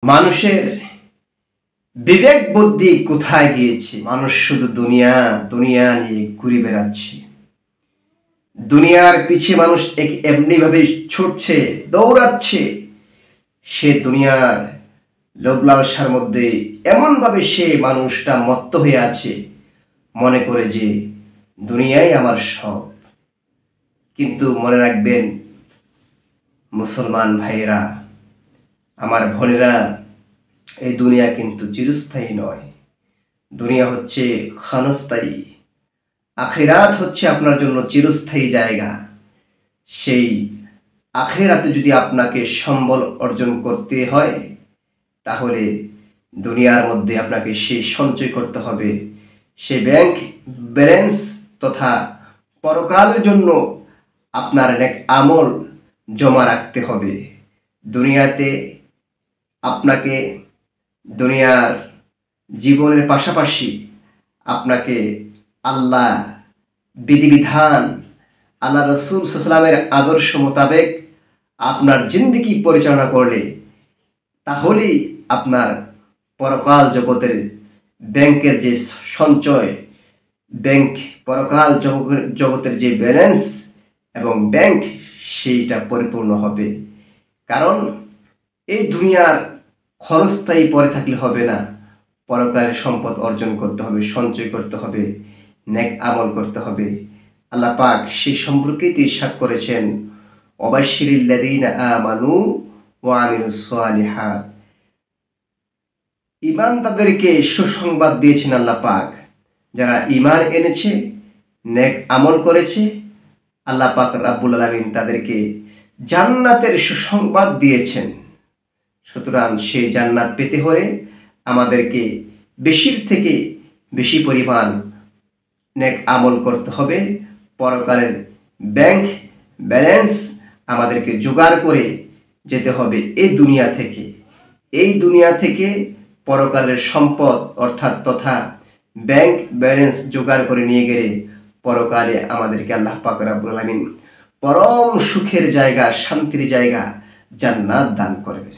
মানুষের বিবেক বুদ্ধি কোথায় গিয়েছে? মানুষ শুধু দুনিয়া দুনিয়া নিয়ে ঘুরে বেড়াচ্ছে। দুনিয়ার পিছে মানুষ এমনিভাবে ছুটছে, দৌড়াচ্ছে। সে দুনিয়ার লোভ লালসার মধ্যে এমনভাবে সে মানুষটা মত্ত হয়ে আছে, মনে করে যে দুনিয়াই আমার সব। কিন্তু মনে রাখবেন মুসলমান ভাইয়েরা, আমার বোনেরা, এই দুনিয়া কিন্তু চিরস্থায়ী নয়। দুনিয়া হচ্ছে ক্ষণস্থায়ী। আখিরাত হচ্ছে আপনার জন্য চিরস্থায়ী জায়গা। সেই আখিরাতে যদি আপনাকে সম্বল অর্জন করতে হয়, তাহলে দুনিয়ার মধ্যে আপনাকে সে সঞ্চয় করতে হবে, সে ব্যাংক ব্যালেন্স তথা পরকালের জন্য আপনার নেক আমল জমা রাখতে হবে। দুনিয়াতে আপনাকে দুনিয়ার জীবনের পাশাপাশি আপনাকে আল্লাহ বিধিবিধান, আল্লাহ রসুল সাল্লামের আদর্শ মোতাবেক আপনার জিন্দেগি পরিচালনা করলে তাহলেই আপনার পরকাল জগতের ব্যাংকের যে সঞ্চয়, ব্যাংক পরকাল জগতের যে ব্যালেন্স এবং ব্যাংক, সেইটা পরিপূর্ণ হবে। কারণ এই দুনিয়ার ক্ষণস্থায়ী পরে থাকলে হবে না, পরকালের সম্পদ অর্জন করতে হবে, সঞ্চয় করতে হবে, নেক আমল করতে হবে। আল্লাহ পাক সেই সম্পর্কে ইরশাদ করেছেন, ওয়াবাশশিরিল্লাযীনা আমানু ওয়া আমিলুস সালিহাত। ঈমান তাদেরকে সুসংবাদ দিয়েছেন আল্লাহ পাক, যারা ঈমান এনেছে, নেক আমল করেছে। আল্লাহ পাক রাব্বুল আলামিন তাদেরকে জান্নাতের সুসংবাদ দিয়েছেন। সুতরাং সেই জান্নাত পেতে হলে আমাদেরকে বেশির থেকে বেশি পরিমাণ নেক আমল করতে হবে। পরকালের ব্যাংক ব্যালেন্স আমাদেরকে জোগাড় করে যেতে হবে এই দুনিয়া থেকে পরকালের সম্পদ অর্থাৎ তথা ব্যাংক ব্যালেন্স জোগাড় করে নিয়ে গেলে পরকালে আমাদেরকে আল্লাহ পাক রব্বুল আলামিন পরম সুখের জায়গা, শান্তির জায়গা জান্নাত দান করবেন।